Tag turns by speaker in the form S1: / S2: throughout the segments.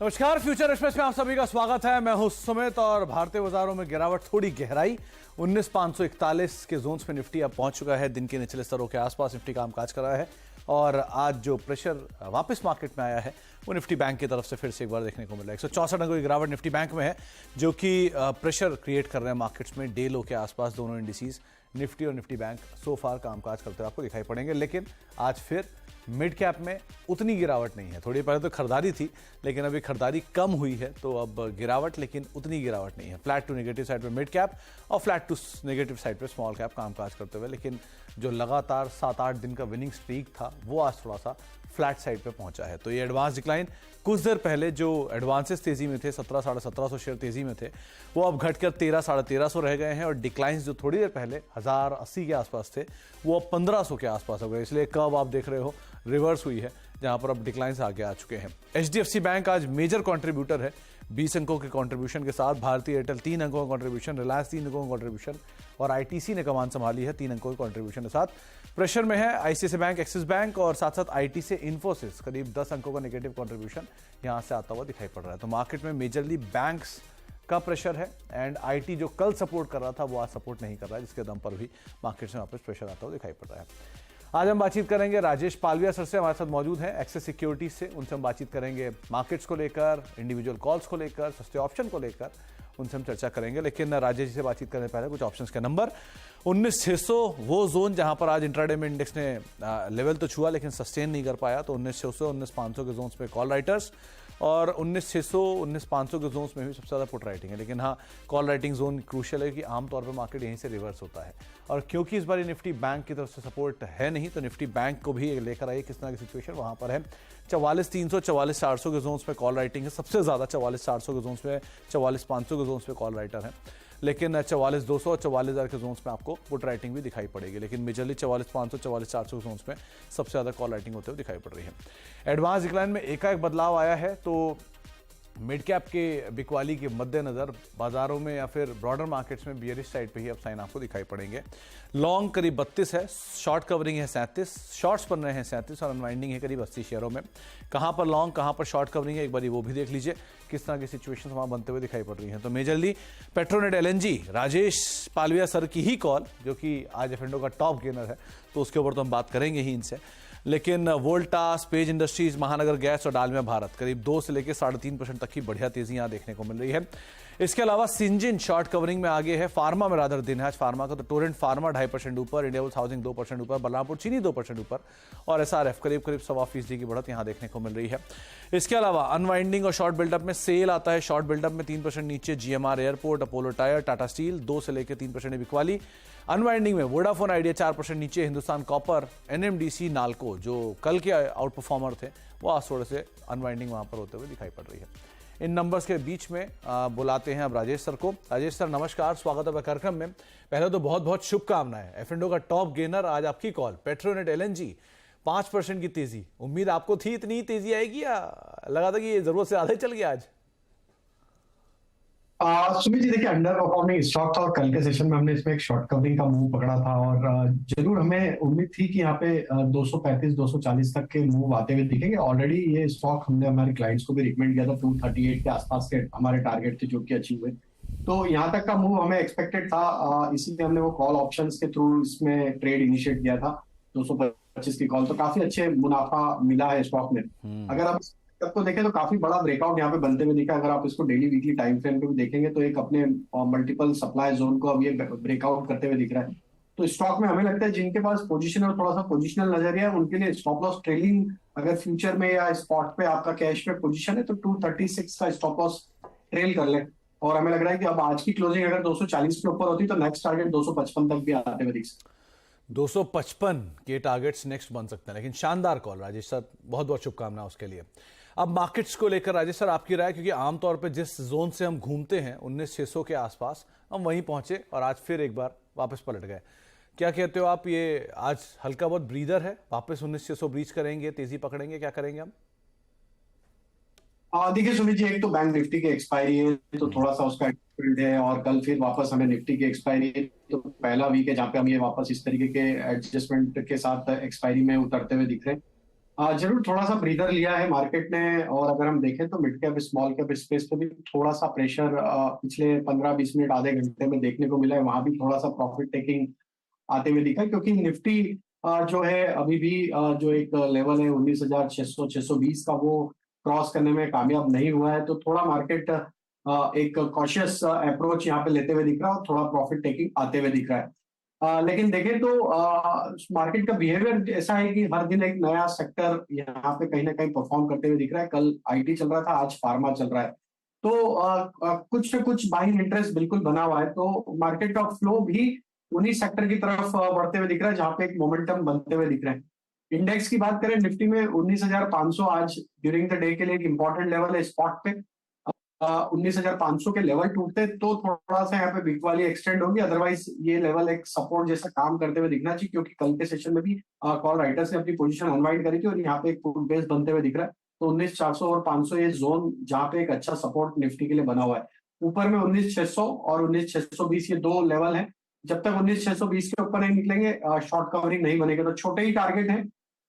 S1: नमस्कार, future express में आप सभी का स्वागत है। मैं हूं सुमित और भारतीय बाजारों में गिरावट थोड़ी गहराई 19,541 के जोन्स में निफ्टी अब पहुंच चुका है। दिन के निचले स्तरों के आसपास निफ्टी कामकाज कर रहा है और आज जो प्रेशर वापस मार्केट में आया है वो निफ्टी बैंक की तरफ से फिर से एक बार देखने को मिल रहा है। 164 अंकों की गिरावट निफ्टी बैंक में है जो कि प्रेशर क्रिएट कर रहे हैं मार्केट्स में। डे लो के आसपास दोनों इंडिसेस निफ्टी और निफ्टी बैंक सो फार कामकाज करते हुए आपको दिखाई पड़ेंगे। लेकिन आज फिर मिड कैप में उतनी गिरावट नहीं है। थोड़ी पहले तो खरीदारी थी लेकिन अभी खरीदारी कम हुई है, तो अब गिरावट लेकिन उतनी गिरावट नहीं है। फ्लैट टू नेगेटिव साइड पे मिड कैप और फ्लैट टू नेगेटिव साइड पे स्मॉल कैप कामकाज करते हुए। लेकिन जो लगातार 7-8 दिन का विनिंग स्ट्रीक था वो आज थोड़ा सा फ्लैट साइड पे पहुंचा है। तो ये एडवांस डिक्लाइन कुछ देर पहले जो एडवांसेस तेजी में थे 1700-1750 शेयर तेजी में थे वो अब घटकर 1300-1350 रह गए हैं और डिक्लाइंस जो थोड़ी देर पहले 1080 के आसपास थे वो अब 1500 के आसपास हो गए। इसलिए कर्व आप देख रहे हो रिवर्स हुई है जहां पर अब डिक्लाइंस आगे आ चुके हैं। एचडीएफसी बैंक आज मेजर कंट्रीब्यूटर है 20 अंकों के कंट्रीब्यूशन के साथ। भारतीय एयरटेल 3 अंकों का कंट्रीब्यूशन, रिलायंस 3 अंकों का कंट्रीब्यूशन और आईटीसी ने कमान संभाली है 3 अंकों के कंट्रीब्यूशन के साथ। प्रेशर में है आईसीआईसीआई बैंक, एक्सिस बैंक और साथ साथ आईटी से इन्फोसिस करीब 10 अंकों का नेगेटिव कंट्रीब्यूशन यहां से आता हुआ दिखाई पड़ रहा है। तो मार्केट में मेजरली बैंक्स का प्रेशर है एंड आईटी जो कल सपोर्ट कर रहा था वो आज सपोर्ट नहीं कर रहा है, जिसके दम पर भी मार्केट में वापस प्रेशर आता हुआ दिखाई पड़ रहा है। आज हम बातचीत करेंगे राजेश पालविया सर से, हमारे साथ मौजूद हैं एक्सेस सिक्योरिटीज से। उनसे हम बातचीत करेंगे मार्केट्स को लेकर, इंडिविजुअल कॉल्स को लेकर, सस्ते ऑप्शन को लेकर, उनसे हम चर्चा करेंगे। लेकिन राजेश जी से बातचीत करने पहले कुछ ऑप्शंस के नंबर। 19,600 वो जोन जहां पर आज इंट्राडे में इंडेक्स ने लेवल तो छुआ लेकिन सस्टेन नहीं कर पाया, तो 19,600 19,500 के जोन्स पे कॉल राइटर्स और 19,600 19,500 के जोन्स में भी सबसे ज़्यादा पुट राइटिंग है। लेकिन हाँ, कॉल राइटिंग जोन क्रूशियल है कि आमतौर पर मार्केट यहीं से रिवर्स होता है और क्योंकि इस बार निफ्टी बैंक की तरफ से सपोर्ट है नहीं तो निफ्टी बैंक को भी लेकर आइए किस तरह की सिचुएशन वहां पर है। 44,300 44,400 के जोन्स पे कॉल राइटिंग है सबसे ज़्यादा। 44,400 के जोन्स पे, 44,500 के जोन्स पे कॉल राइटर है। लेकिन 44,200 और 44,000 के जोन्स में आपको पुट राइटिंग भी दिखाई पड़ेगी। लेकिन मेजरली 44,500 44,400 के जोन्स में सबसे ज़्यादा कॉल राइटिंग होते हुए दिखाई पड़ रही है। एडवांस डिक्लाइन में एकाएक बदलाव आया है, तो मिड कैप के बिकवाली के मद्देनजर बाजारों में या फिर ब्रॉडर मार्केट्स में बियरिश साइड पे ही अब साइन आपको दिखाई पड़ेंगे। लॉन्ग करीब 32 है, शॉर्ट कवरिंग है 37, शॉर्ट्स बन रहे हैं 37 और अनवाइंडिंग है करीब 80 शेयरों में। कहां पर लॉन्ग कहां पर शॉर्ट कवरिंग है एक बार वो भी देख लीजिए किस तरह की सिचुएशन वहां बनते हुए दिखाई पड़ रही है। तो majorly Petronet LNG Rajesh Palvia sir की ही कॉल, जो कि आज एफ&ओ का टॉप गेनर है, तो उसके ऊपर तो हम बात करेंगे ही इनसे। लेकिन वोल्टास, पेज इंडस्ट्रीज, महानगर गैस और डालमिया भारत करीब 2 से लेकर 3.5% तक की बढ़िया तेजी यहां देखने को मिल रही है। इसके अलावा सिंजिन शॉर्ट कवरिंग में आगे है। फार्मा में रादर दिन है आज फार्मा का, तो टोरेंट फार्मा 2.5% ऊपर, इंडियाबुल्स हाउसिंग 2% ऊपर, बलरामपुर चीनी 2% ऊपर और एसआरएफ करीब 1.25% की बढ़त यहां देखने को मिल रही है। इसके अलावा अनवाइंडिंग और शॉर्ट बिल्डअप में सेल आता है। शॉर्ट बिल्डअप में 3% नीचे GMR airport, Apollo tyre, Tata steel 2 से लेकर 3% बिकवाली। अनवाइंडिंग में वोडाफोन आइडिया 4% नीचे, हिंदुस्तान कॉपर, एनएमडीसी, नाल्को जो कल के आउट परफॉर्मर थे वो आज थोड़े से अनवाइंडिंग वहां पर होते हुए दिखाई पड़ रही है। इन नंबर्स के बीच में बुलाते हैं अब राजेश सर को। राजेश सर नमस्कार, स्वागत है कार्यक्रम में। पहले तो बहुत बहुत शुभकामनाएं, एफ&ओ का टॉप गेनर आज आपकी कॉल। पेट्रोनेट एलएनजी 5% की तेजी, उम्मीद आपको थी इतनी तेजी आएगी या लगा था कि ये जरूरत से ज्यादा ही चल गया आज?
S2: सुमित जी, देखिए अंडर परफॉर्मिंग स्टॉक था और कल के सेशन में हमने इसमें एक शॉर्ट कवरिंग का मूव पकड़ा था और जरूर हमें उम्मीद थी कि यहाँ पे 235 240 तक के मूव आते हुए दिखेंगे। ऑलरेडी ये स्टॉक हमने हमारे क्लाइंट्स को भी रिकमेंड किया था, 238 के आसपास के हमारे टारगेट थे जो कि अचीव हुए। तो यहाँ तक का मूव हमें एक्सपेक्टेड था, इसीलिए हमने वो कॉल ऑप्शंस के थ्रू इसमें ट्रेड इनिशिएट किया था। 225 की कॉल, तो काफी अच्छे मुनाफा मिला है स्टॉक में। अगर आप तब को देखें तो काफी बड़ा ब्रेकआउट यहाँ पे बनते हुए दिखा। अगर आप इसको डेली वीकली टाइम फ्रेम पे भी देखेंगे तो एक अपने मल्टीपल सप्लाई जोन को अब ये ब्रेकआउट करते हुए दिख रहा है। तो स्टॉक में हमें लगता है जिनके पास पोजीशन और थोड़ा सा पोजिशनल नजरिया है उनके लिए स्टॉप लॉस ट्रेलिंग, अगर फ्यूचर में या स्पॉट पे आपका कैश पे पोजीशन है तो 236 का स्टॉप लॉस ट्रेल कर ले। और हमें लग रहा है कि अब आज की क्लोजिंग अगर 240 के ऊपर होती तो नेक्स्ट टारगेट 255 तक भी आते हुए दिख सकते।
S1: 255 के टारगेट्स नेक्स्ट बन सकते हैं। लेकिन शानदार कॉल राजेश सर, बहुत बहुत शुभकामनाएं उसके लिए। अब मार्केट्स को लेकर राजेश सर आपकी राय, क्योंकि आमतौर पे जिस जोन से हम घूमते हैं 19,600 के आसपास, हम वहीं पहुंचे और आज फिर एक बार वापस पलट गए। क्या कहते हो आप, ये आज हल्का बहुत ब्रीदर है, वापस 19,600 ब्रीच करेंगे, तेजी पकड़ेंगे, क्या करेंगे हम?
S2: देखिए सुमित जी, एक तो बैंक निफ्टी की एक्सपायरी है तो थोड़ा सा उसका है और कल फिर वापस हमें निफ्टी की एक्सपायरी है, तो पहला वीक है जहाँ पे हम ये वापस इस तरीके के एडजस्टमेंट के साथ एक्सपायरी में उतरते हुए दिख रहे हैं। जरूर थोड़ा सा ब्रीदर लिया है मार्केट ने। और अगर हम देखें तो mid cap small cap space पे भी थोड़ा सा प्रेशर पिछले 15-20 मिनट आधे घंटे में देखने को मिला है। वहां भी थोड़ा सा प्रॉफिट टेकिंग आते हुए दिखा है, क्योंकि निफ्टी जो है अभी भी जो एक लेवल है 19,600-620 का, वो क्रॉस करने में कामयाब नहीं हुआ है। तो थोड़ा मार्केट एक कॉशियस अप्रोच यहाँ पे लेते हुए दिख रहा है और थोड़ा प्रॉफिट टेकिंग आते हुए दिख रहा है। लेकिन देखें तो मार्केट का बिहेवियर ऐसा है कि हर दिन एक नया सेक्टर यहाँ पे कहीं ना कहीं परफॉर्म करते हुए दिख रहा है। कल आईटी चल रहा था, आज फार्मा चल रहा है। तो कुछ ना कुछ बाइंग इंटरेस्ट बिल्कुल बना हुआ है। तो मार्केट का फ्लो भी उन्हीं सेक्टर की तरफ बढ़ते हुए दिख रहा है जहां पे एक मोमेंटम बनते हुए दिख रहे हैं। इंडेक्स की बात करें, निफ्टी में 19,500 आज ड्यूरिंग द डे के लिए एक इंपॉर्टेंट लेवल है। स्पॉट पे 19,500 के लेवल टूटते तो थोड़ा सा यहाँ पे बिग वाली एक्सटेंड होगी, अदरवाइज ये लेवल एक सपोर्ट जैसा काम करते हुए दिखना चाहिए, क्योंकि कल के सेशन में भी कॉल राइटर्स ने अपनी पोजीशन अनवाइंड करी थी और यहाँ पे एक फुट बेस बनते हुए दिख रहा है। तो 19,400 और 500 ये जोन जहाँ पे एक अच्छा सपोर्ट निफ्टी के लिए बना हुआ है। ऊपर में 19,600 और 19,620 ये दो लेवल है। जब तक 19,620 के ऊपर नहीं निकलेंगे शॉर्ट कवरिंग नहीं बनेगा। तो छोटे ही टारगेट है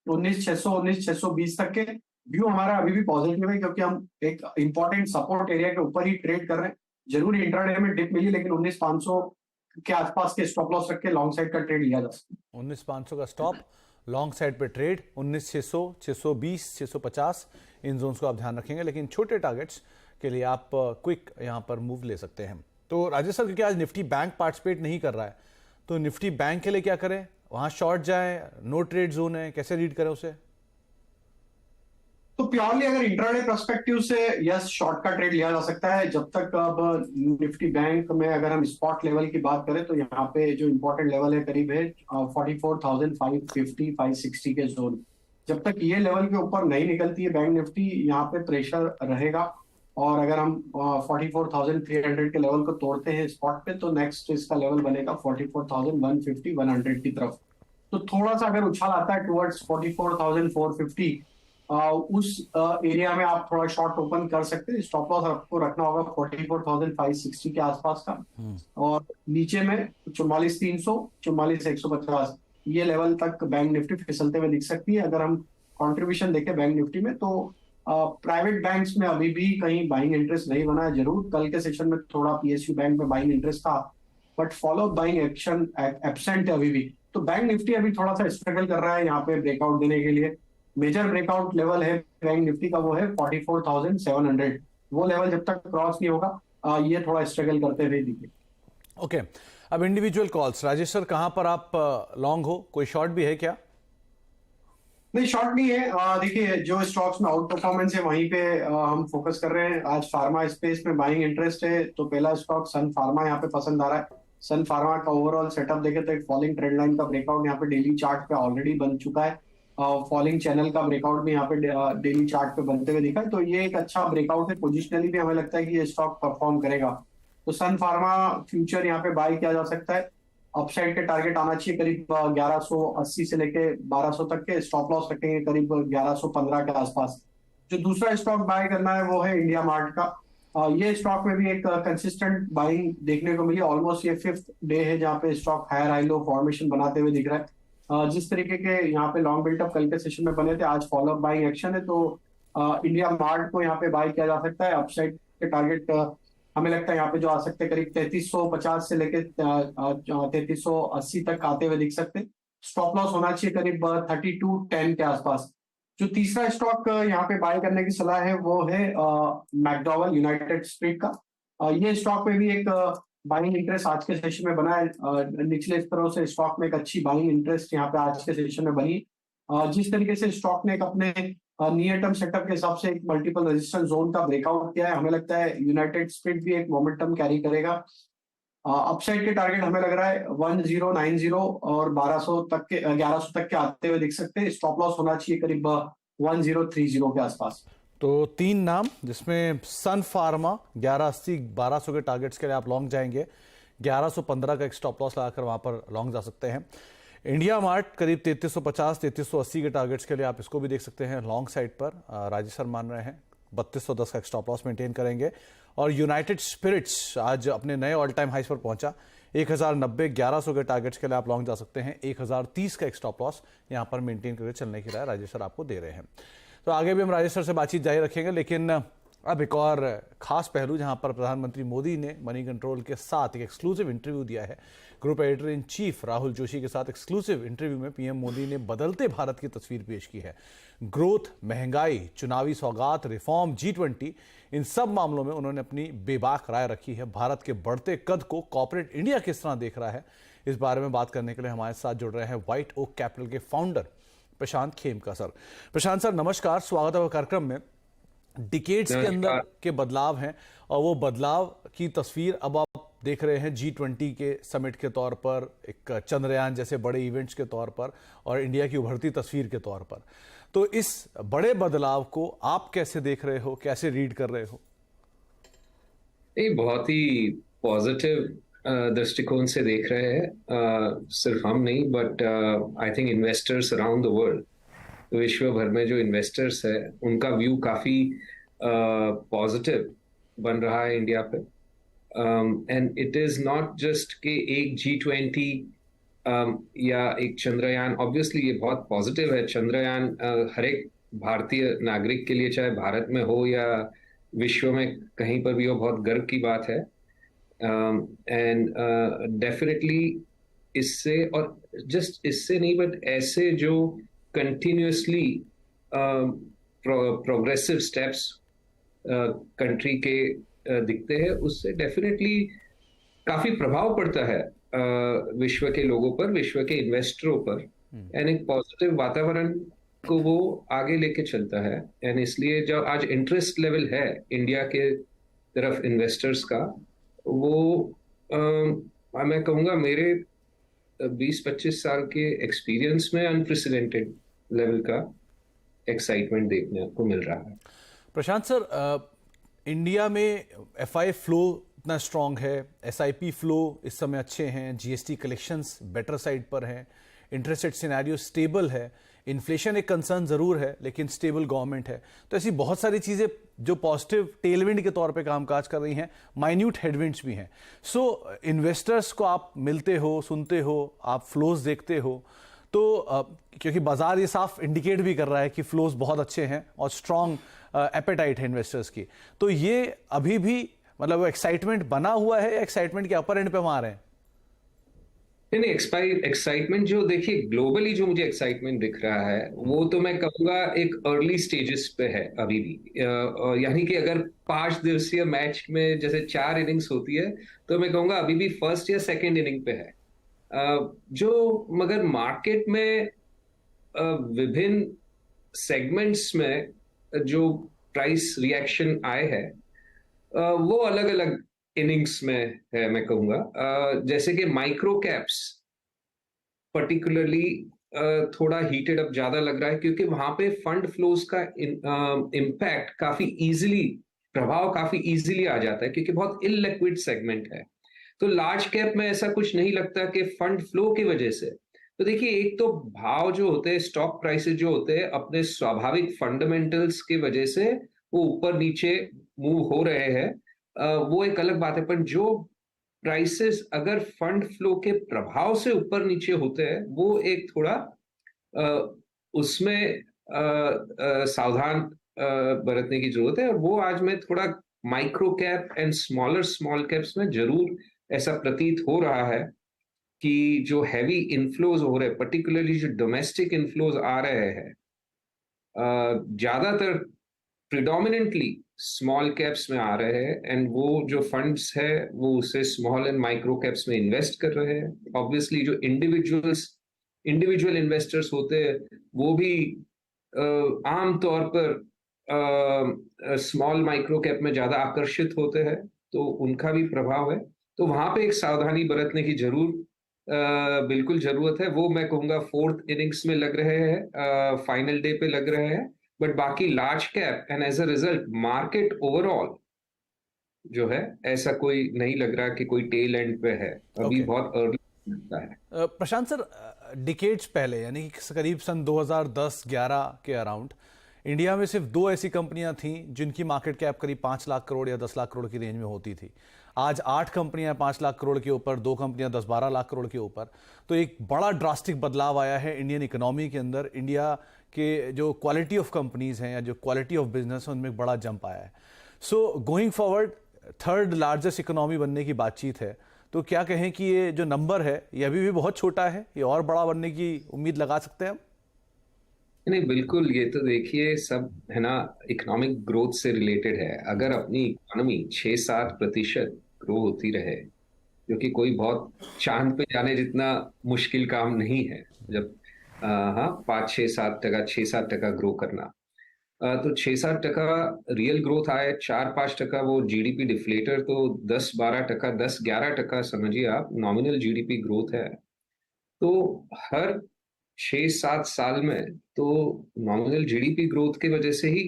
S2: 19,600 19,620 तक के। व्यू हमारा अभी भी पॉजिटिव है, क्योंकि हम एक इंपॉर्टेंट सपोर्ट एरिया के ऊपर ही ट्रेड कर रहे हैं। जरूर इंट्राडे में डिप मिली, लेकिन 19,500 के आसपास के स्टॉप लॉस रख के लॉन्ग साइड का ट्रेड लिया जा सकता है।
S1: 19,500 का स्टॉप, लॉन्ग साइड पे ट्रेड 19,600, 620, 650, इन जोन्स को आप ध्यान रखेंगे। लेकिन छोटे टारगेट्स के लिए आप क्विक यहाँ पर मूव ले सकते हैं। तो राजेश सर, क्योंकि आज निफ्टी बैंक पार्टिसिपेट नहीं कर रहा है, तो निफ्टी बैंक के लिए क्या करें? वहां शॉर्ट जाए, नो ट्रेड जोन है, कैसे रीड करें उसे?
S2: तो प्योरली अगर इंट्राडे पर्सपेक्टिव से यस, शॉर्ट का ट्रेड लिया जा सकता है। जब तक अब निफ्टी बैंक में अगर हम स्पॉट लेवल की बात करें तो यहाँ पे जो इंपॉर्टेंट लेवल है करीब है 44,550 560 के जोन। जब तक ये लेवल के ऊपर नहीं निकलती है बैंक निफ्टी, यहाँ पे प्रेशर रहेगा। और अगर हम 44,300 के लेवल को तोड़ते हैं स्पॉट पे, तो नेक्स्ट इसका लेवल बनेगा 44,150 100 की तरफ। तो थोड़ा सा अगर उछाल आता है टुवर्ड्स 44,450, उस एरिया में आप थोड़ा शॉर्ट ओपन कर सकते हैं। स्टॉप लॉस आपको रखना होगा 44,560 के आसपास का। और नीचे में 44,300 44,150 ये लेवल तक बैंक निफ्टी फिसलते हुए दिख सकती है। अगर हम कंट्रीब्यूशन देखें बैंक निफ्टी में, तो प्राइवेट बैंक्स में अभी भी कहीं बाइंग इंटरेस्ट नहीं बना है। जरूर कल के सेशन में थोड़ा पीएसयू बैंक में बाइंग इंटरेस्ट था, but follow buying action absent है अभी भी। तो बैंक निफ्टी अभी थोड़ा सा स्ट्रगल कर रहा है यहाँ पे ब्रेकआउट देने के लिए। मेजर ब्रेकआउट लेवल है बैंक निफ्टी का, वो है 44,700। वो लेवल जब तक क्रॉस नहीं होगा ये थोड़ा स्ट्रगल करते हुए दिखे।
S1: ओके, अब इंडिविजुअल कॉल्स। राजेश सर, कहां पर आप लॉन्ग हो? कोई शॉर्ट भी है क्या?
S2: नहीं, शॉर्ट नहीं है। देखिए, जो स्टॉक्स में आउट परफॉर्मेंस है वहीं पे हम फोकस कर रहे हैं। आज फार्मा स्पेस में बाइंग इंटरेस्ट है, तो पहला स्टॉक सन फार्मा यहाँ पे पसंद आ रहा है। सन फार्मा का ओवरऑल सेटअप देखे तो एक फॉलिंग ट्रेंड लाइन का ब्रेकआउट यहाँ पे डेली चार्ट पे ऑलरेडी बन चुका है। फॉलिंग चैनल का ब्रेकआउट भी यहाँ पे डेली चार्ट पे बनते हुए दिखा है। तो ये एक अच्छा ब्रेकआउट है। पोजिशनली भी हमें लगता है कि ये स्टॉक परफॉर्म करेगा। तो सन फार्मा फ्यूचर यहाँ पे बाय किया जा सकता है। अपसाइड के टारगेट आना चाहिए करीब 1180 से लेके 1200 तक के। स्टॉप लॉस रखेंगे करीब 1115 के आसपास। जो दूसरा स्टॉक बाय करना है वो है इंडिया मार्ट का। ये स्टॉक में भी एक कंसिस्टेंट बाइंग देखने को मिली। ऑलमोस्ट ये 5th डे है जहाँ पे stock higher high low formation बनाते हुए दिख रहा है। जिस तरीके के यहाँ पे लॉन्ग बिल्टअप कल के सेशन में बने थे, आज फॉलोअप बाइंग एक्शन है। तो इंडिया मार्ट को यहाँ पे बाय किया जा सकता है। अपसाइड के टारगेट हमें लगता है यहाँ पे जो आ सकते हैं करीब 3350 से लेके 3380 तक आते हुए दिख सकते हैं। स्टॉप लॉस होना चाहिए करीब 3210 के आसपास। जो तीसरा स्टॉक यहाँ पे बाय करने की सलाह है वो है मैकडॉवेल यूनाइटेड स्पिरिट का। ये स्टॉक में भी एक बाइंग इंटरेस्ट आज के सेशन में बना है। निचले स्तरों से स्टॉक में एक अच्छी बाइंग इंटरेस्ट यहाँ पे आज के सेशन में बनी। जिस तरीके से स्टॉक ने एक अपने नियर टर्म सेटअप के हिसाब से एक मल्टीपल रेजिस्टेंस जोन का ब्रेकआउट किया है, हमें लगता है यूनाइटेड स्पिरिट भी एक मोमेंटम कैरी करेगा। अपसाइड के टारगेट हमें लग रहा है 1090 और 1200 तक के 1100 तक के आते हुए दिख सकते हैं। स्टॉप लॉस होना चाहिए करीब 1030 के आसपास।
S1: तो 3 नाम, जिसमें सन फार्मा 1180 1200 के टारगेट्स के लिए आप लॉन्ग जाएंगे। 1115 का एक स्टॉप लॉस लगाकर वहां पर लॉन्ग जा सकते हैं। इंडिया मार्ट करीब 3350 3380 के टारगेट्स के लिए आप इसको भी देख सकते हैं लॉन्ग साइड पर। राजेश सर मान रहे हैं 3210 का एक स्टॉप लॉस मेंटेन करेंगे। और यूनाइटेड स्पिरिट्स आज अपने नए ऑल टाइम हाइस पर पहुंचा। 1090 1100 के टारगेट्स के लिए आप लॉन्ग जा सकते हैं। 1030 का एक स्टॉप लॉस यहां पर मेंटेन करके चलने की राय राजेश सर आपको दे रहे हैं। तो आगे भी हम राजेश सर से बातचीत जारी रखेंगे, लेकिन अब एक और खास पहलू जहां पर प्रधानमंत्री मोदी ने मनी कंट्रोल के साथ एक एक्सक्लूसिव इंटरव्यू दिया है। Group editor in chief Rahul Joshi के साथ एक्सक्लूसिव इंटरव्यू में पीएम मोदी ने बदलते भारत की तस्वीर पेश की है। ग्रोथ, महंगाई, चुनावी सौगात, रिफॉर्म, G20, इन सब मामलों में उन्होंने अपनी बेबाक राय रखी है। भारत के बढ़ते कद को कॉर्पोरेट इंडिया किस तरह देख रहा है, इस बारे में बात करने के लिए हमारे साथ जुड़ रहे हैं व्हाइट ओक कैपिटल के फाउंडर प्रशांत खेमका सर। प्रशांत सर नमस्कार, स्वागत है कार्यक्रम में। डिकेड्स के अंदर के बदलाव हैं और वो बदलाव की तस्वीर अब आप देख रहे हैं G20 के समिट के तौर पर, एक चंद्रयान जैसे बड़े इवेंट्स के तौर पर और इंडिया की उभरती तस्वीर के तौर पर। तो इस बड़े बदलाव को आप कैसे देख रहे हो, कैसे रीड कर रहे हो?
S3: एक बहुत ही पॉजिटिव दृष्टिकोण से देख रहे हैं, सिर्फ हम नहीं but I think investors around the world, विश्व भर में जो इन्वेस्टर्स है उनका व्यू काफी पॉजिटिव बन रहा है इंडिया पे। And it is not just कि एक G20 या एक चंद्रयान, ऑब्वियसली ये बहुत पॉजिटिव है। चंद्रयान हर एक भारतीय नागरिक के लिए, चाहे भारत में हो या विश्व में कहीं पर भी हो, बहुत गर्व की बात है। एंड डेफिनेटली इससे, और जस्ट इससे नहीं बट ऐसे जो कंटिन्यूसली प्रोग्रेसिव स्टेप्स कंट्री के दिखते हैं, उससे डेफिनेटली काफी प्रभाव पड़ता है विश्व के लोगों पर, विश्व के इन्वेस्टरों पर। एंड एक पॉजिटिव वातावरण को वो आगे लेके चलता है। एंड इसलिए जो आज इंटरेस्ट लेवल है इंडिया के तरफ इन्वेस्टर्स का, वो मैं कहूँगा मेरे 20-25 साल के एक्सपीरियंस में अनप्रेसिडेंटेड लेवल का एक्साइटमेंट देखने को मिल रहा है।
S1: प्रशांत सर, इंडिया में FI फ्लो इतना स्ट्रांग है, SIP फ्लो इस समय अच्छे हैं, GST कलेक्शंस बेटर साइड पर हैं, इंटरेस्ट रेट सिनेरियो स्टेबल है, इन्फ्लेशन एक कंसर्न जरूर है लेकिन स्टेबल गवर्नमेंट है। तो ऐसी बहुत सारी चीजें जो पॉजिटिव टेलविंड के तौर पे कामकाज कर रही हैं, माइन्यूट हेडविंड्स भी हैं। सो इन्वेस्टर्स को आप मिलते हो, सुनते हो, आप फ्लोज देखते हो, तो क्योंकि बाजार ये साफ इंडिकेट भी कर रहा है कि फ्लोज बहुत अच्छे हैं और स्ट्रांग एपेटाइट है इन्वेस्टर्स की, तो ये अभी भी मतलब एक्साइटमेंट बना हुआ है या एक्साइटमेंट के अपर एंड पे वहां रहे हैं?
S3: नहीं, एक्साइटमेंट जो देखिए ग्लोबली जो मुझे एक्साइटमेंट दिख रहा है वो तो मैं कहूँगा एक अर्ली स्टेजेस पे है अभी भी। यानी कि अगर 5 दिवसीय मैच में जैसे 4 इनिंग्स होती है, तो मैं कहूँगा अभी भी फर्स्ट या सेकेंड इनिंग पे है। जो मगर मार्केट में विभिन्न सेगमेंट्स में जो प्राइस रिएक्शन आए हैं, वो अलग अलग इनिंग्स में है मैं कहूंगा। जैसे कि माइक्रो कैप्स पर्टिकुलरली थोड़ा हीटेड अप ज्यादा लग रहा है, क्योंकि वहां पे फंड फ्लोज का इम्पैक्ट काफी इजीली, प्रभाव काफी इजीली आ जाता है, क्योंकि बहुत इललिक्विड सेगमेंट है। तो लार्ज कैप में ऐसा कुछ नहीं लगता कि फंड फ्लो की वजह से। तो देखिए, एक तो भाव जो होते हैं, स्टॉक प्राइसेस जो होते हैं, अपने स्वाभाविक फंडामेंटल्स की वजह से वो ऊपर नीचे मूव हो रहे हैं, वो एक अलग बात है। पर जो प्राइसेस अगर फंड फ्लो के प्रभाव से ऊपर नीचे होते हैं, वो एक थोड़ा उसमें सावधान बरतने की जरूरत है। और वो आज मैं थोड़ा micro cap and small caps में जरूर ऐसा प्रतीत हो रहा है कि जो हैवी इनफ्लोज हो रहे हैं, पर्टिकुलरली जो डोमेस्टिक इनफ्लोज आ रहे हैं, ज्यादातर प्रिडोमिनेंटली स्मॉल कैप्स में आ रहे हैं। एंड वो जो फंड्स है वो उसे स्मॉल एंड माइक्रो कैप्स में इन्वेस्ट कर रहे हैं। ऑब्वियसली जो इंडिविजुअल इन्वेस्टर्स होते हैं वो भी आम तौर पर स्मॉल माइक्रो कैप में ज्यादा आकर्षित होते हैं, तो उनका भी प्रभाव है। तो वहां पे एक सावधानी बरतने की बिल्कुल जरूरत है। वो मैं कहूंगा 4th इनिंग्स में लग रहे हैं, फाइनल डे पे लग रहे हैं। बट बाकी large cap and as a result market overall जो है, ऐसा कोई नहीं लग रहा कि कोई टेल एंड पे है, अभी बहुत अर्ली लगता है।
S1: प्रशांत सर, डिकेड्स पहले यानी कि करीब सन 2010-11 के अराउंड इंडिया में सिर्फ 2 ऐसी कंपनियां थीं जिनकी मार्केट कैप करीब 5 लाख करोड़ या 10 लाख करोड़ की रेंज में होती थी। आज 8 कंपनियां 5 लाख करोड़ के ऊपर, 2 कंपनियां 10-12 लाख करोड़ के ऊपर। तो एक बड़ा ड्रास्टिक बदलाव आया है इंडियन इकोनॉमी के अंदर। इंडिया के जो क्वालिटी ऑफ कंपनीज हैं या जो क्वालिटी ऑफ बिजनेस है उनमें एक बड़ा जंप आया है। So going forward third largest economy बनने की बातचीत है, तो क्या कहें कि ये जो नंबर है ये अभी भी बहुत छोटा है, ये और बड़ा बनने की उम्मीद लगा सकते हैं हम?
S3: नहीं, बिल्कुल। ये तो देखिए, सब है ना, इकोनॉमिक ग्रोथ से रिलेटेड है। अगर अपनी इकोनॉमी 6-7% ग्रो होती रहे, जो कि कोई बहुत चांद पे जाने जितना मुश्किल काम नहीं है, जब हाँ 5-6-7%, 6-7% ग्रो करना, तो 6-7% रियल ग्रोथ आए, 4-5% वो जीडीपी डिफ्लेटर, तो 10-12%, 10-11% समझिए आप नॉमिनल जीडीपी ग्रोथ है। तो हर 6-7 साल में तो नॉमिनल जीडीपी ग्रोथ की वजह से ही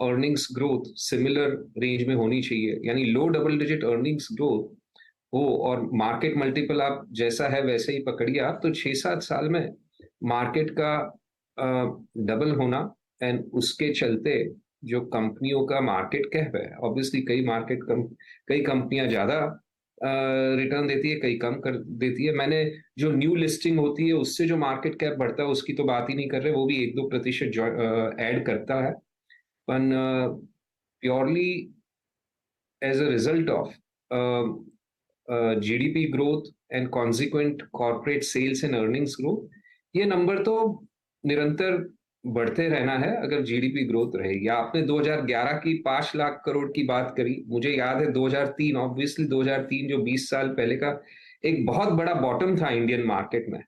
S3: अर्निंग्स ग्रोथ सिमिलर रेंज में होनी चाहिए, यानी लो डबल डिजिट अर्निंग्स ग्रोथ हो, और मार्केट मल्टीपल आप जैसा है वैसे ही पकड़िए आप, तो 6-7 साल में मार्केट का डबल होना। एंड उसके चलते जो कंपनियों का मार्केट कैप है, ऑब्वियसली कई कंपनियां ज्यादा रिटर्न देती है, कई कम कर देती है। मैंने जो न्यू लिस्टिंग होती है उससे जो मार्केट कैप बढ़ता है उसकी तो बात ही नहीं कर रहे, वो भी 1-2% ऐड करता है। पर purely as a result of GDP growth and consequent corporate sales and earnings growth, ये नंबर तो निरंतर बढ़ते रहना है अगर जीडीपी ग्रोथ रहेगी। आपने 2011 की 5 लाख करोड़ की बात करी, मुझे याद है 2003, ऑब्वियसली 2003 जो 20 साल पहले का एक बहुत बड़ा बॉटम था इंडियन मार्केट में।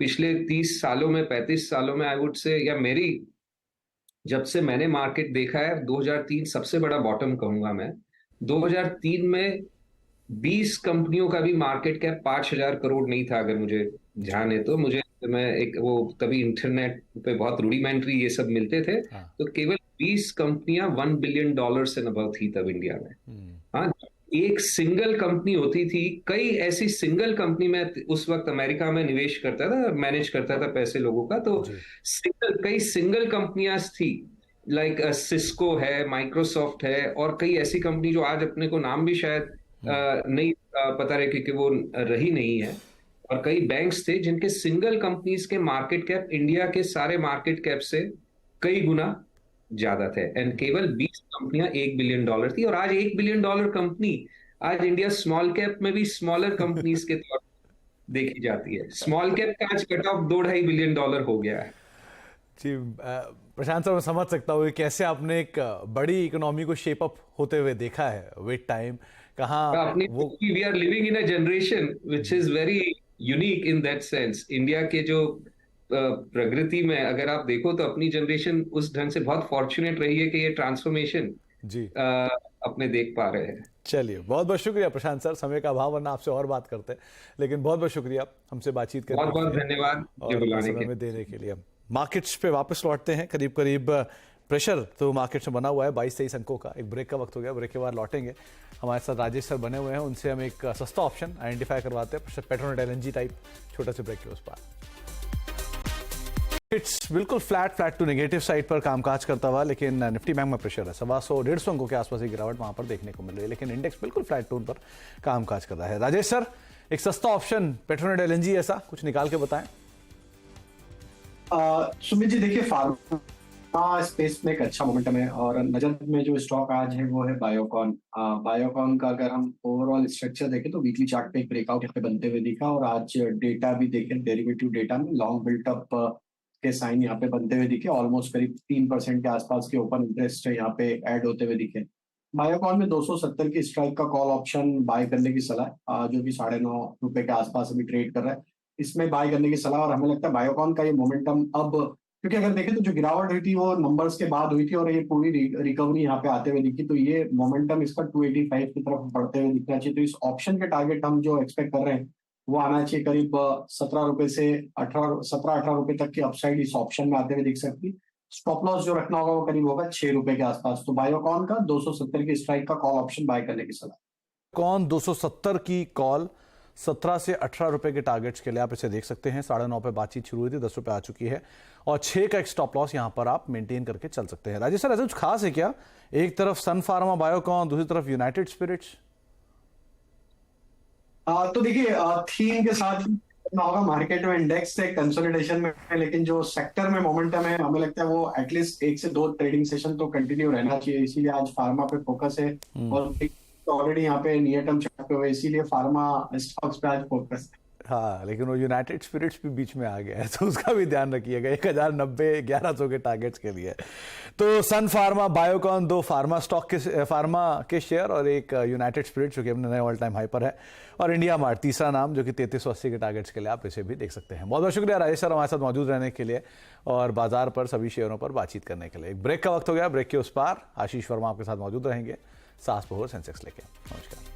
S3: पिछले 30 सालों में, 35 सालों में, आई वुड से, या मेरी जब से मैंने मार्केट देखा है, 2003 सबसे बड़ा बॉटम कहूंगा मैं। 2003 में 20 कंपनियों का भी मार्केट कैप 5,000 करोड़ नहीं था, अगर मुझे ध्यान है तो। मैं एक वो तभी इंटरनेट पे बहुत रूडिमेंट्री ये सब मिलते थे, तो केवल 20 कंपनियां $1 बिलियन से अबव थी तब इंडिया में। हाँ, एक सिंगल कंपनी होती थी, कई ऐसी सिंगल कंपनी में उस वक्त अमेरिका में निवेश करता था, मैनेज करता था पैसे लोगों का, तो कई सिंगल कंपनियां थी, लाइक सिस्को है, माइक्रोसॉफ्ट है, और कई ऐसी कंपनी जो आज अपने को नाम भी शायद नहीं पता रहे क्योंकि वो रही नहीं है। और कई बैंक्स थे जिनके सिंगल कंपनीज के मार्केट कैप इंडिया के सारे मार्केट कैप से कई गुना ज्यादा थे, एंड केवल 20 कंपनियां $1 बिलियन थी। और आज $1 बिलियन कंपनी आज इंडिया स्मॉल कैप में भी स्मॉलर कंपनीज के तौर पर देखी जाती है। स्मॉल कैप का आज कट ऑफ $2-2.5 बिलियन हो गया है।
S1: जी, प्रशांत सर, मैं समझ सकता हूँ कैसे आपने एक बड़ी इकोनॉमी को शेप अप होते हुए देखा है विद टाइम। कहाँ वो
S3: we are living in a generation which is very unique in that sense. India के जो प्रगति में अगर आप देखो तो अपनी जनरेशन उस ढंग से बहुत फॉर्चुनेट रही है कि ये ट्रांसफॉर्मेशन
S1: जी
S3: अपने देख पा रहे हैं।
S1: चलिए, बहुत बहुत शुक्रिया प्रशांत सर, समय का अभाव वरना आपसे और बात करते हैं, लेकिन बहुत बहुत शुक्रिया हमसे बातचीत करने के लिए।
S3: बहुत बहुत धन्यवाद
S1: और समय में देने के लिए। मार्केट्स पे वापस लौटते हैं। करीब करीब प्रेशर तो मार्केट्स में बना हुआ है 22-23 अंकों का। एक ब्रेक का वक्त हो गया, ब्रेक के बाद लौटेंगे। हमारे साथ राजेश सर बने हुए हैं, उनसे हम एक सस्ता ऑप्शन आइडेंटिफाई करवाते हैं, पेट्रोनेट LNG टाइप। छोटा से ब्रेक के उस पार इट्स बिल्कुल फ्लैट टू नेगेटिव साइड पर कामकाज करता हुआ, लेकिन निफ्टी बैंक में प्रेशर है। 125-150 अंकों के आसपास की गिरावट वहां पर देखने को मिल रही है, लेकिन इंडेक्स बिल्कुल फ्लैट टोन पर कामकाज कर रहा है। राजेश सर, एक सस्ता ऑप्शन पेट्रोनेट LNG ऐसा कुछ निकाल के बताएं।
S2: सुमित जी, देखिए फार्मा स्पेस में एक अच्छा मोमेंटम है, और नजर में जो स्टॉक आज है वो है बायोकॉन। बायोकॉन का अगर हम ओवरऑल स्ट्रक्चर देखें तो वीकली चार्ट पे एक ब्रेकआउट यहाँ पे बनते हुए दिखा, और आज डेटा भी देखें, डेरिवेटिव डेटा में लॉन्ग बिल्टअप के साइन यहाँ पे बनते हुए दिखे। ऑलमोस्ट करीब 3% के आसपास के ओपन इंटरेस्ट यहाँ पे ऐड होते हुए दिखे। बायोकॉन में 270 की स्ट्राइक का कॉल ऑप्शन बाय करने की सलाह, जो कि ₹9.5 के आसपास अभी ट्रेड कर रहा है, इसमें बाय करने की सलाह। और हमें लगता है बायोकॉन का ये मोमेंटम अब, क्योंकि अगर देखें तो जो गिरावट हुई थी वो नंबर्स के बाद हुई थी, और ये पूरी रिकवरी यहाँ पे आते हुए दिखी, तो ये मोमेंटम इसका 285 की तरफ बढ़ते हुए दिखना चाहिए। तो इस ऑप्शन के टारगेट हम जो एक्सपेक्ट कर रहे हैं वो आना चाहिए करीब ₹17 से 17-18 रुपए तक की अपसाइड इस ऑप्शन में आते हुए दिख सकती। स्टॉप लॉस जो रखना होगा वो करीब होगा ₹6 के आसपास। तो बायोकॉन का 270 की स्ट्राइक का कॉल ऑप्शन बाय करने की सलाह।
S1: कौन 270 की कॉल 17 से 18 रुपए के टारगेट्स के लिए आप इसे देख सकते हैं। 9:30 पे बातचीत शुरू हुई थी, 10 रुपए आ चुकी है और 6 का एक स्टॉप लॉस यहां पर आप मेंटेन करके चल सकते हैं। राजेश सर, ऐसा कुछ खास है क्या? एक तरफ सन फार्मा बायोकॉन, दूसरी तरफ यूनाइटेड स्पिरिट्स।
S2: तो देखिए, थीम के साथ ना होगा मार्केट में, इंडेक्स से कंसोलिडेशन में है, लेकिन जो सेक्टर में मोमेंटम है हमें लगता है वो एटलीस्ट 1 से 2 ट्रेडिंग सेशन तो कंटिन्यू रहना चाहिए। इसीलिए आज फार्मा पे फोकस है और ऑलरेडी यहाँ पे नियर टर्म छपे हुए, इसीलिए फार्मा स्टॉक्स पे आज फोकस है।
S1: हाँ, लेकिन वो यूनाइटेड स्पिरिट्स भी बीच में आ गया है, तो उसका भी ध्यान रखिएगा 1090 1100 के टारगेट्स के लिए। तो सन फार्मा, बायोकॉन, 2 फार्मा स्टॉक के फार्मा के शेयर और एक यूनाइटेड स्पिरिट्स जो कि अपने नए ऑल टाइम हाई पर है, और इंडिया मार्ट तीसरा नाम जो कि 3380 के टारगेट्स के लिए आप इसे भी देख सकते हैं। बहुत बहुत शुक्रिया राजेश सर हमारे साथ मौजूद रहने के लिए और बाजार पर सभी शेयरों पर बातचीत करने के लिए। एक ब्रेक का वक्त हो गया, ब्रेक के उस पार आशीष वर्मा आपके साथ मौजूद रहेंगे सास बहुर सेंसेक्स लेके। नमस्कार।